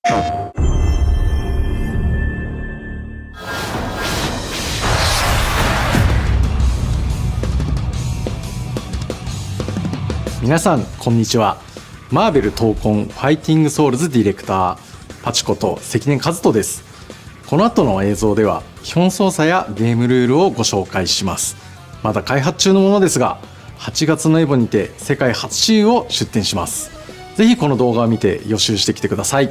皆さんこんにちは。マーベル闘魂ファイティングソウルズディレクターパチこと関根和人です。この後の映像では基本操作やゲームルールをご紹介します。まだ開発中のものですが、8月のエボにて世界初私有を出展します。ぜひこの動画を見て予習してきてください。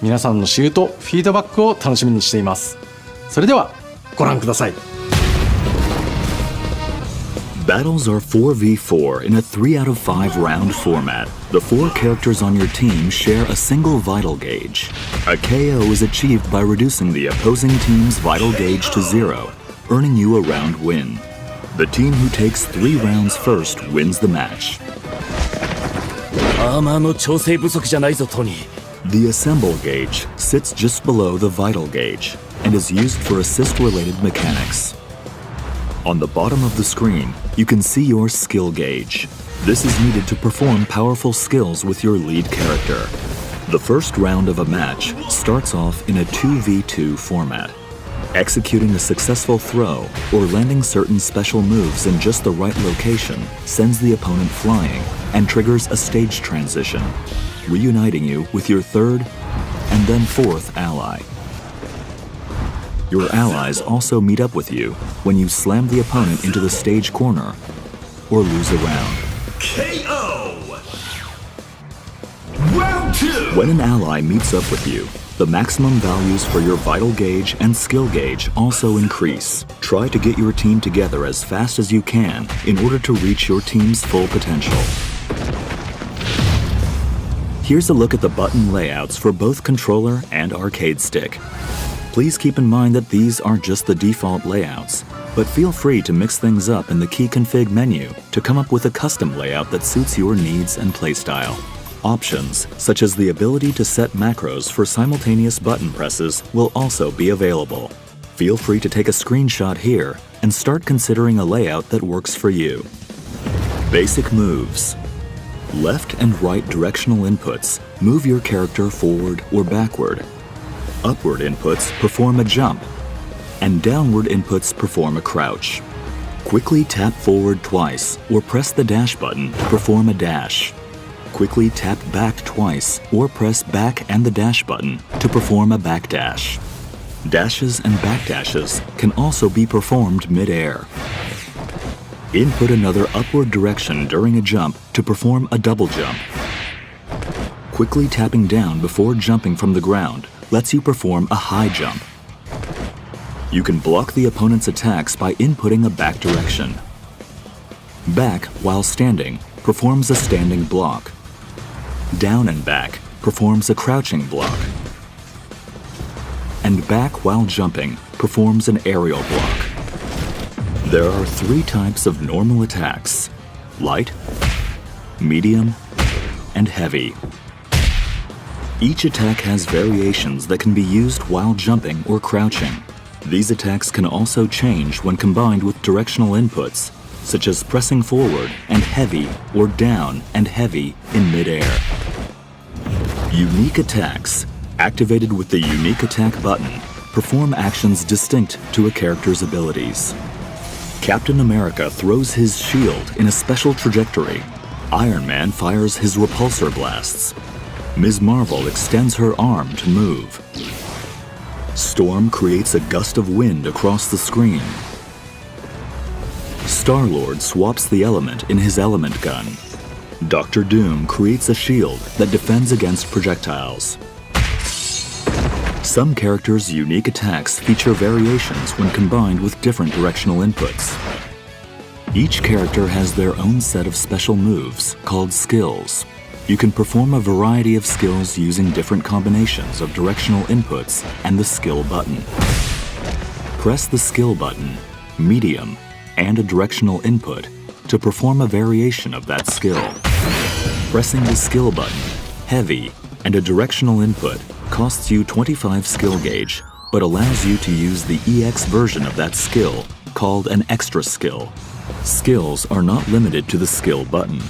皆さんの私有とフィードバックを楽しみにしています。それではご覧ください。Battles are 4v4 in a 3 out of 5 round format. The 4 characters on your team share a single vital gauge. A KO is achieved by reducing the opposing team's vital gauge to 0, earning you a round win. The team who takes 3 rounds first wins the match. アーマーの調整不足じゃないぞ、トニー。 The assemble gauge sits just below the vital gauge and is used for assist-related mechanics. On the bottom of the screen, you can see your skill gauge. This is needed to perform powerful skills with your lead character. The first round of a match starts off in a 2v2 format. Executing a successful throw or landing certain special moves in just the right location sends the opponent flying and triggers a stage transition, reuniting you with your third and then fourth ally. Your allies also meet up with you when you slam the opponent into the stage corner or lose a round. KO! Round 2! When an ally meets up with you, the maximum values for your vital gauge and skill gauge also increase. Try to get your team together as fast as you can in order to reach your team's full potential. Here's a look at the button layouts for both controller and arcade stick. Please keep in mind that these are just the default layouts, but feel free to mix things up in the key config menu to come up with a custom layout that suits your needs and playstyle. Options, such as the ability to set macros for simultaneous button presses, will also be available. Feel free to take a screenshot here and start considering a layout that works for you. Basic moves. Left and right directional inputs move your character forward or backward. Upward inputs perform a jump, and downward inputs perform a crouch. Quickly tap forward twice or press the dash button to perform a dash. Quickly tap back twice or press back and the dash button to perform a back dash. Dashes and backdashes can also be performed mid-air. Input another upward direction during a jump to perform a double jump. Quickly tapping down before jumping from the ground lets you perform a high jump. You can block the opponent's attacks by inputting a back direction. Back while standing performs a standing block. Down and back performs a crouching block. And back while jumping performs an aerial block. There are 3 types of normal attacks: light, medium, and heavy. Each attack has variations that can be used while jumping or crouching. These attacks can also change when combined with directional inputs, such as pressing forward and heavy or down and heavy in mid-air. Unique attacks, activated with the unique attack button, perform actions distinct to a character's abilities. Captain America throws his shield in a special trajectory. Iron Man fires his repulsor blasts. Ms. Marvel extends her arm to move. Storm creates a gust of wind across the screen. Star-Lord swaps the element in his element gun. Doctor Doom creates a shield that defends against projectiles. Some characters' unique attacks feature variations when combined with different directional inputs. Each character has their own set of special moves called skills. You can perform a variety of skills using different combinations of directional inputs and the skill button. Press the skill button, medium, and a directional input to perform a variation of that skill. Pressing the skill button, heavy, and a directional input costs you 25 skill gauge, but allows you to use the EX version of that skill, called an extra skill. Skills are not limited to the skill button.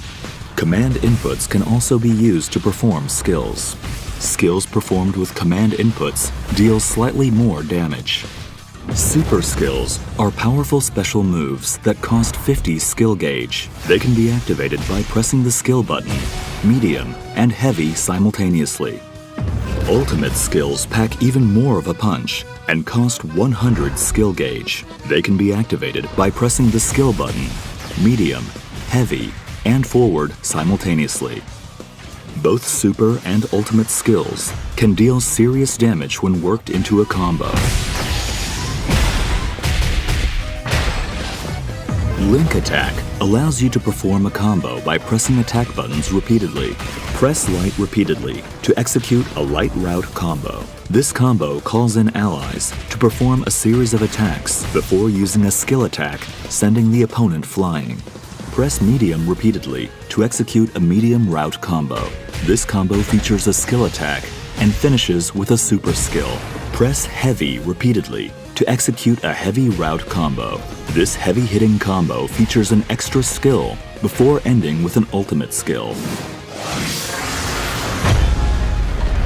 Command inputs can also be used to perform skills. Skills performed with command inputs deal slightly more damage. Super skills are powerful special moves that cost 50 skill gauge. They can be activated by pressing the skill button, medium, and heavy simultaneously. Ultimate skills pack even more of a punch and cost 100 skill gauge. They can be activated by pressing the skill button, medium, heavy, and forward simultaneously. Both super and ultimate skills can deal serious damage when worked into a combo. Link Attack allows you to perform a combo by pressing attack buttons repeatedly. Press light repeatedly to execute a light route combo. This combo calls in allies to perform a series of attacks before using a skill attack, sending the opponent flying. Press medium repeatedly to execute a medium route combo. This combo features a skill attack and finishes with a super skill. Press heavy repeatedly to execute a heavy route combo. This heavy-hitting combo features an extra skill before ending with an ultimate skill.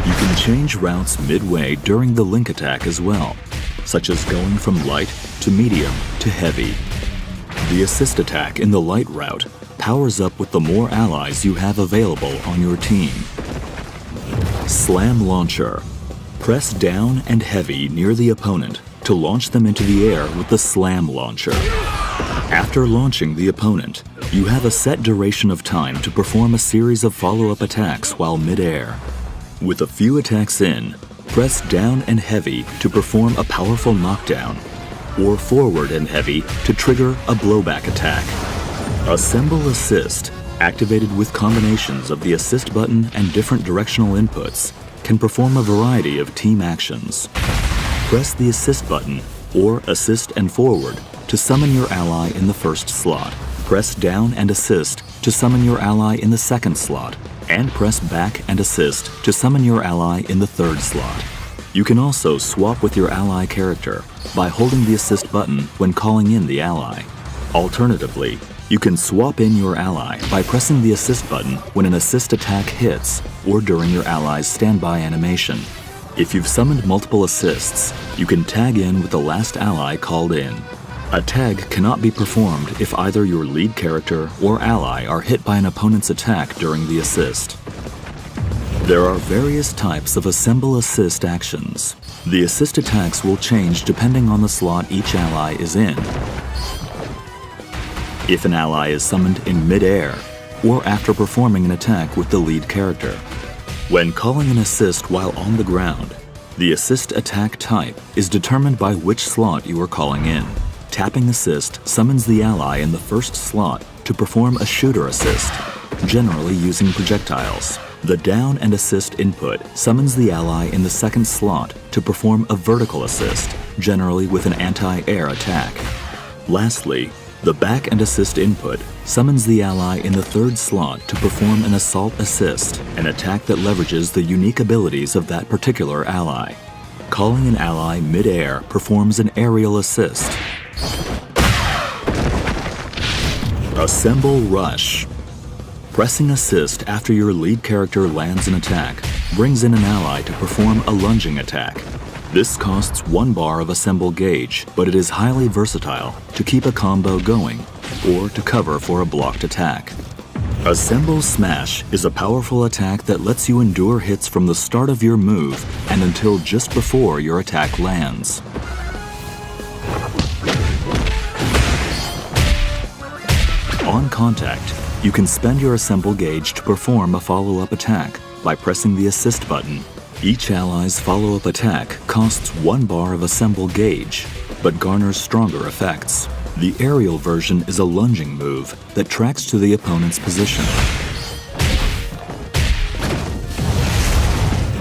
You can change routes midway during the link attack as well, such as going from light to medium to heavy. The assist attack in the light route powers up with the more allies you have available on your team. Slam Launcher. Press down and heavy near the opponent to launch them into the air with the Slam Launcher. After launching the opponent, you have a set duration of time to perform a series of follow-up attacks while mid-air. With a few attacks in, press down and heavy to perform a powerful knockdown, or forward and heavy to trigger a blowback attack. Assemble Assist, activated with combinations of the assist button and different directional inputs, can perform a variety of team actions. Press the assist button, or assist and forward, to summon your ally in the first slot. Press down and assist to summon your ally in the second slot, and press back and assist to summon your ally in the third slot. You can also swap with your ally character by holding the assist button when calling in the ally. Alternatively, you can swap in your ally by pressing the assist button when an assist attack hits or during your ally's standby animation. If you've summoned multiple assists, you can tag in with the last ally called in. A tag cannot be performed if either your lead character or ally are hit by an opponent's attack during the assist. There are various types of Assemble Assist actions. The assist attacks will change depending on the slot each ally is in. If an ally is summoned in mid-air, or after performing an attack with the lead character. When calling an assist while on the ground, the assist attack type is determined by which slot you are calling in. Tapping assist summons the ally in the first slot to perform a shooter assist, generally using projectiles. The down and assist input summons the ally in the second slot to perform a vertical assist, generally with an anti-air attack. Lastly, the back and assist input summons the ally in the third slot to perform an assault assist, an attack that leverages the unique abilities of that particular ally. Calling an ally mid-air performs an aerial assist. Assemble Rush. Pressing assist after your lead character lands an attack brings in an ally to perform a lunging attack. This costs 1 bar of assemble gauge, but it is highly versatile to keep a combo going or to cover for a blocked attack. Assemble Smash is a powerful attack that lets you endure hits from the start of your move and until just before your attack lands. On contact, you can spend your assemble gauge to perform a follow-up attack by pressing the assist button. Each ally's follow-up attack costs 1 bar of assemble gauge, but garners stronger effects. The aerial version is a lunging move that tracks to the opponent's position.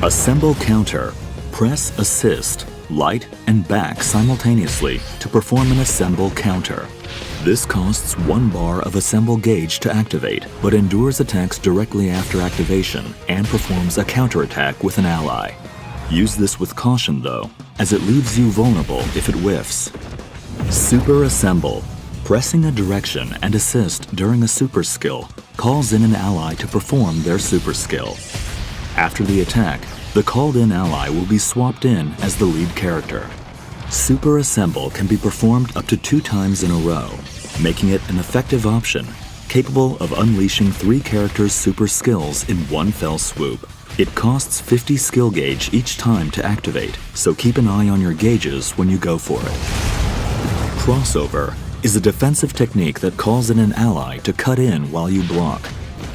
Assemble Counter. Press assist, light, and back simultaneously to perform an assemble counter. This costs 1 bar of assemble gauge to activate, but endures attacks directly after activation and performs a counterattack with an ally. Use this with caution though, as it leaves you vulnerable if it whiffs. Super Assemble. Pressing a direction and assist during a super skill calls in an ally to perform their super skill. After the attack, The called-in ally will be swapped in as the lead character. Super Assemble can be performed up to 2 times in a row, making it an effective option, capable of unleashing 3 characters' super skills in one fell swoop. It costs 50 skill gauge each time to activate, so keep an eye on your gauges when you go for it. Crossover is a defensive technique that calls in an ally to cut in while you block.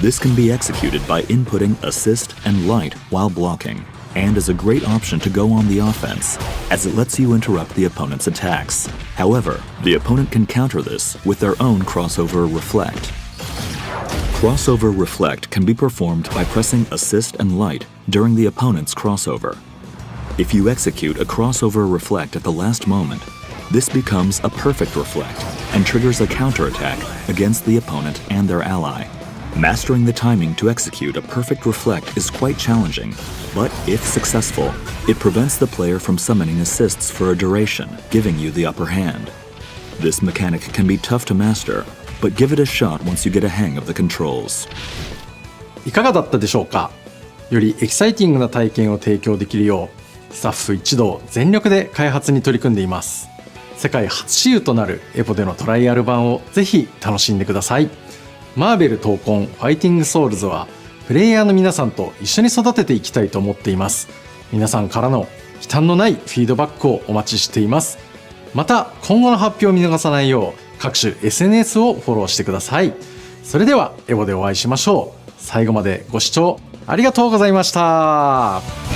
This can be executed by inputting assist and light while blocking, and is a great option to go on the offense, as it lets you interrupt the opponent's attacks. However, the opponent can counter this with their own Crossover Reflect. Crossover Reflect can be performed by pressing assist and light during the opponent's crossover. If you execute a Crossover Reflect at the last moment, this becomes a perfect reflect and triggers a counterattack against the opponent and their ally. Mastering the timing to execute a perfect reflect is quite challenging, but if successful, it prevents the player from summoning assists for a duration, giving you the upper hand. This mechanic can be tough to master, but give it a shot once you get a hang of the controls. いかがだったでしょうか。よりエキサイティングな体験を提供できるよう、スタッフ一同全力で開発に取り組んでいます。世界初私有となるエポでのトライアル版をぜひ楽しんでください。マーベル闘魂ファイティングソウルズはプレイヤーの皆さんと一緒に育てていきたいと思っています。皆さんからの忌憚のないフィードバックをお待ちしています。また今後の発表を見逃さないよう各種 SNS をフォローしてください。それではエボでお会いしましょう。最後までご視聴ありがとうございました。